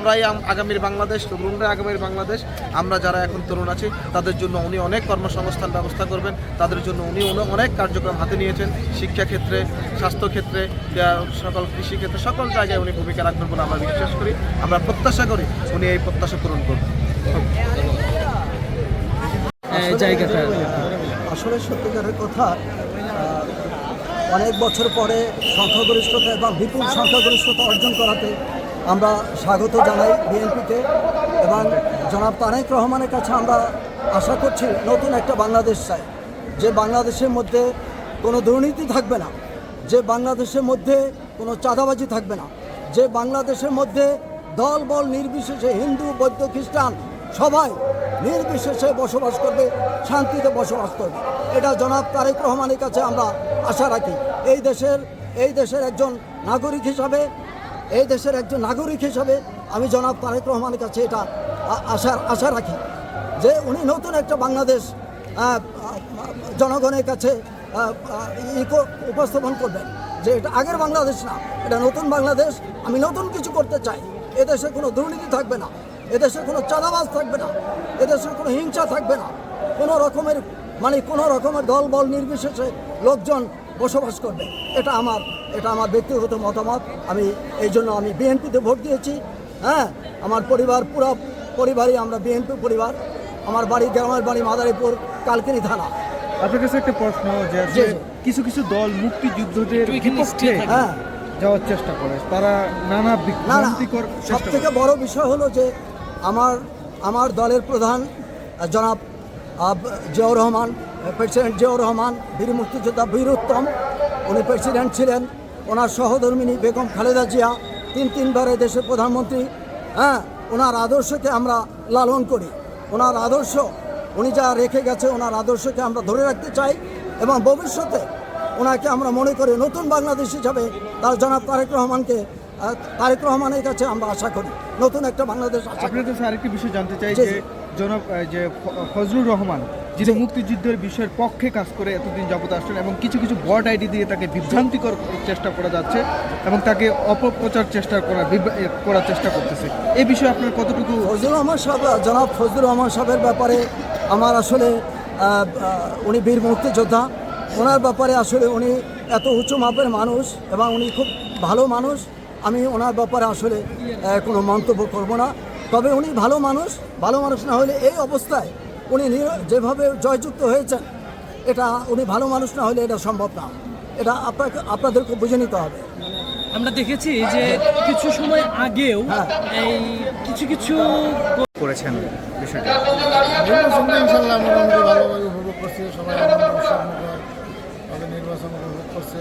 আমরাই আগামীর বাংলাদেশ, তরুণরা আগামীর বাংলাদেশ। আমরা যারা এখন তরুণ আছি তাদের জন্য উনি অনেক কর্মসংস্থান ব্যবস্থা করবেন, তাদের জন্য উনি অনেক কার্যক্রম হাতে নিয়েছেন। শিক্ষাক্ষেত্রে, স্বাস্থ্যক্ষেত্রে, সকল কৃষিক্ষেত্রে, সকল জায়গায় উনি ভূমিকা রাখবেন বলে আমরা বিশ্বাস করি। আমরা প্রত্যাশা করি উনি এই প্রত্যাশা পূরণ করবেন। আসলে সত্যিকারের কথা, অনেক বছর পরে সংখ্যাগরিষ্ঠতা এবং বিপুল সংখ্যাগরিষ্ঠতা অর্জন করাতে আমরা স্বাগত জানাই বিএনপিকে, এবং জনাব তারেক রহমানের কাছে আমরা আশা করছি নতুন একটা বাংলাদেশ চাই, যে বাংলাদেশের মধ্যে কোনো দুর্নীতি থাকবে না, যে বাংলাদেশের মধ্যে কোনো চাঁদাবাজি থাকবে না, যে বাংলাদেশের মধ্যে দল বল নির্বিশেষে হিন্দু বৌদ্ধ খ্রিস্টান সবাই নির্বিশেষে বসবাস করবে, শান্তিতে বসবাস করবে। এটা জনাব তারেক রহমানের কাছে আমরা আশা রাখি। এই দেশের একজন নাগরিক হিসাবে আমি জনাব তারেক রহমানের কাছে এটা আশা রাখি যে উনি নতুন একটা বাংলাদেশ জনগণের কাছে উপস্থাপন করবেন, যে এটা আগের বাংলাদেশ না, এটা নতুন বাংলাদেশ। আমি নতুন কিছু করতে চাই। এদেশে কোনো দুর্নীতি থাকবে না, এদেশে কোনো চাঁদাবাজ থাকবে না, এদেশে কোনো হিংসা থাকবে না, কোনো রকমের দল বল নির্বিশেষে লোকজন বসবাস করবে। এটা আমার ব্যক্তিগত মতামত। এই জন্য আমি বিএনপিতে ভোট দিয়েছি। হ্যাঁ, আমার পুরো পরিবারই আমরা বিএনপি পরিবার। আমার গ্রামের বাড়ি মাদারীপুর, কালকিনি থানা। আপনার কাছে একটা প্রশ্ন, যে কিছু কিছু দল মুক্তিযুদ্ধদের বিপক্ষে যাওয়ার চেষ্টা করে, তারা নানা বিভ্রান্তিকর। সব থেকে বড় বিষয় হলো যে আমার দলের প্রধান জনাব জিয়াউর রহমান, প্রেসিডেন্ট জিয়াউর রহমান, বীর মুক্তিযোদ্ধা বীর উত্তম, উনি প্রেসিডেন্ট ছিলেন। ওনার সহধর্মিনী বেগম খালেদা জিয়া তিনবারের দেশের প্রধানমন্ত্রী। হ্যাঁ, ওনার আদর্শকে আমরা লালন করি। ওনার আদর্শ উনি যা রেখে গেছে, ওনার আদর্শকে আমরা ধরে রাখতে চাই, এবং ভবিষ্যতে ওনাকে আমরা মনে করি নতুন বাংলাদেশ হিসাবে তার জনাব তারেক রহমানের কাছে আমরা আশা করি নতুন একটা বাংলাদেশ। আপনার কাছে আরেকটি বিষয় জানতে চাই, যে ফজলুর রহমান যিনি মুক্তিযুদ্ধের বিষয়ের পক্ষে কাজ করে এতদিন যাবত আসছেন, এবং কিছু ভোট আইডি দিয়ে তাকে বিভ্রান্তিকর চেষ্টা করা যাচ্ছে এবং তাকে অপপ্রচার করার চেষ্টা করতেছে, এই বিষয়ে আপনার কতটুকু? জনাব ফজলুর রহমান সাহেবের ব্যাপারে আমার আসলে উনি বীর মুক্তিযোদ্ধা, ওনার ব্যাপারে আসলে উনি এত উঁচু মাপের মানুষ এবং উনি খুব ভালো মানুষ। আমি ওনার ব্যাপারে আসলে কোনো মন্তব্য করব না। তবে উনি ভালো মানুষ না হলে এই অবস্থায় উনি যেভাবে জয়যুক্ত হয়েছেন, এটা উনি ভালো মানুষ না হলে এটা সম্ভব না। এটা আপনাদেরকে বুঝে নিতে হবে। আমরা দেখেছি যে কিছু সময় আগেও এই কিছু করেছেন বিষয়টা। ইনশাল্লাহ মোটামুটি ভালোভাবে উপভোগ করছে, সবাই আনন্দ নির্বাচন উপভোগ করছে।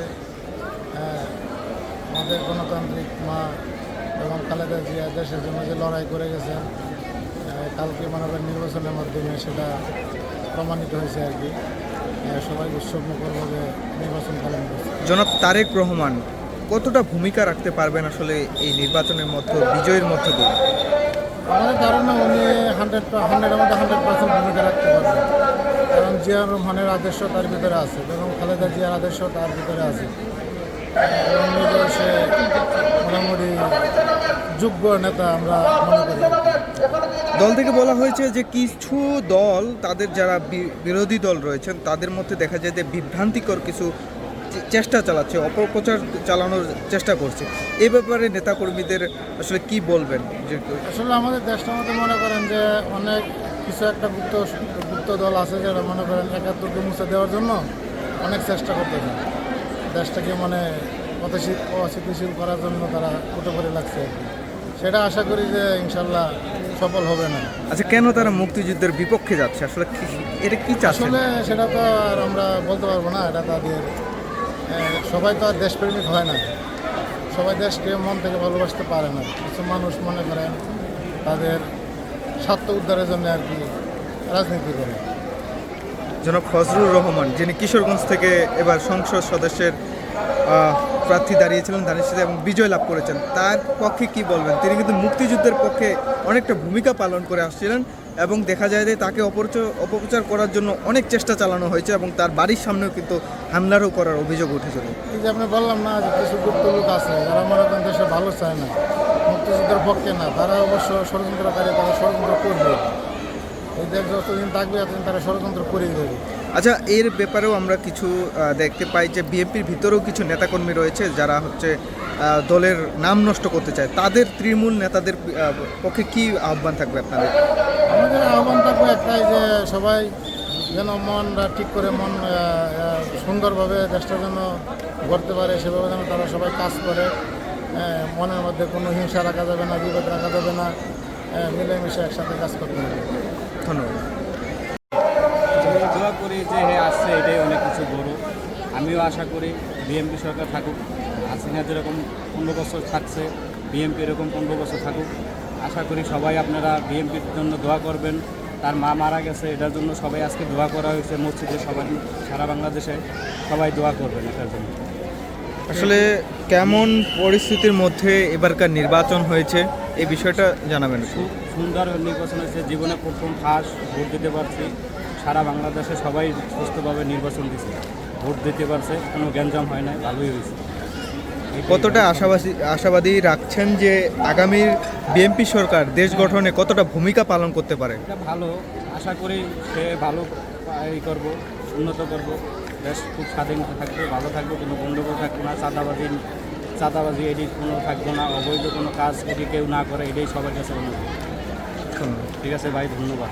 আমাদের গণতান্ত্রিক মা এবং খালেদা জিয়া দেশের জন্য যে লড়াই করে গেছেন, কালকে মানবের নির্বাচনের মাধ্যমে সেটা প্রমাণিত হয়েছে আর কি। সবাই উৎসবমুখরভাবে নির্বাচন পালন করছে। জনাব তারেক রহমান কতটা ভূমিকা রাখতে পারবেন আসলে এই নির্বাচনের মধ্যে, বিজয়ের মধ্যে দিয়ে? আমাদের ধারণা উনি 100% ভূমিকা রাখতে পারবেন, কারণ জিয়াউর রহমানের আদর্শ তার ভিতরে আছে এবং খালেদা জিয়ার আদর্শ তার ভিতরে আছে, এবং সে মোটামুটি যোগ্য নেতা আমরা মনে করি। দল থেকে বলা হয়েছে যে কিছু দল, তাদের যারা বিরোধী দল রয়েছেন তাদের মধ্যে দেখা যায় যে বিভ্রান্তিকর কিছু চেষ্টা চালাচ্ছে, অপপ্রচার চালানোর চেষ্টা করছে। এই ব্যাপারে নেতাকর্মীদের আসলে কি বলবেন? আসলে আমাদের দেশটার মধ্যে মনে করেন যে অনেক কিছু একটা গুপ্ত দল আছে যারা মনে করেন ৭১কে মুছে দেওয়ার জন্য অনেক চেষ্টা করতেছে, দেশটাকে অস্থিতিশীল করার জন্য তারা উঠে পড়ে লাগছে। সেটা আশা করি যে ইনশাল্লাহ সফল হবে না। আচ্ছা, কেন তারা মুক্তিযুদ্ধের বিপক্ষে যাচ্ছে? আসলে এটা কি চাচ্ছে? আসলে সেটা তো আর আমরা বলতে পারবো না। এটা তাদের, সবাই তো আর দেশপ্রেমিক হয় না, সবাই দেশকে মন থেকে ভালোবাসতে পারে না। কিছু মানুষ মনে করেন তাদের স্বার্থ উদ্ধারের জন্য আর কি রাজনীতি করে। জনাব ফজলুর রহমান, যিনি কিশোরগঞ্জ থেকে এবার সংসদ সদস্যের প্রার্থী দাঁড়িয়েছিলেন এবং বিজয় লাভ করেছেন, তার পক্ষে কি বলবেন? তিনি কিন্তু মুক্তিযুদ্ধের পক্ষে অনেকটা ভূমিকা পালন করে আসছিলেন এবং দেখা যায় যে তাকে অপপ্রচার করার জন্য অনেক চেষ্টা চালানো হয়েছে এবং তার বাড়ির সামনেও কিন্তু হামলারও করার অভিযোগ উঠেছিল। এই যে আপনি বললাম না যে কিছু গুপ্ত লোক আছে যারা মনে করেন দেশে ভালো চায় না, মুক্তিযুদ্ধের পক্ষে না, তারা অবশ্য ষড়যন্ত্রকারী, তারা ষড়যন্ত্র করবে। এই দেশ যতদিন থাকবে এতদিন তারা ষড়যন্ত্র করেই দেবে। আচ্ছা, এর ব্যাপারেও আমরা কিছু দেখতে পাই যে বিএনপির ভিতরেও কিছু নেতাকর্মী রয়েছে যারা হচ্ছে দলের নাম নষ্ট করতে চায়। তাদের তৃণমূল নেতাদের পক্ষে কি আহ্বান থাকবে আপনাদের? আমাদের আহ্বান থাকবে একটাই, যে সবাই যেন মনটা ঠিক করে সুন্দরভাবে দেশটা যেন গড়তে পারে, সেভাবে যেন তারা সবাই কাজ করে। মনের মধ্যে কোনো হিংসা রাখা যাবে না, বিভেদ রাখা যাবে না, মিলেমিশে একসাথে কাজ করতে হবে। ধন্যবাদ। আমি দোয়া করি যে আসছে এটাই অনেক কিছু বড়। আমিও আশা করি বিএনপি সরকার থাকুক, হাসিনা যেরকম 15 বছর থাকছে, বিএনপি এরকম 15 বছর থাকুক। আশা করি সবাই আপনারা বিএনপির জন্য দোয়া করবেন। তার মা মারা গেছে, এটার জন্য সবাই আজকে দোয়া করা হয়েছে মসজিদে, সবাই সারা বাংলাদেশে সবাই দোয়া করবেন এটার জন্য। আসলে কেমন পরিস্থিতির মধ্যে এবারকার নির্বাচন হয়েছে এই বিষয়টা জানাবেন। খুব সুন্দর নির্বাচন হয়েছে, জীবনে প্রথম ফার্স্ট ভোট দিতে পারছি। সারা বাংলাদেশে সবাই সুস্থভাবে নির্বাচন দিচ্ছে, ভোট দিতে পারছে, কোনো গ্যাঞ্জাম হয় নাই, ভালোই হয়েছে। কতটা আশাবাদী রাখছেন যে আগামী বিএনপি সরকার দেশ গঠনে কতটা ভূমিকা পালন করতে পারে? এটা ভালো, আশা করি সে ভালো করব, উন্নত করব, দেশ খুব স্বাধীন থাকবে, ভালো থাকবে, কোনো গণ্ডগোল থাকবে না, চাঁদাবাজি এটি কোনো থাকবে না, অবৈধ কোনো কাজ এটি কেউ না করে, এটাই সবার কাছে অনুরোধ। ঠিক আছে ভাই, ধন্যবাদ।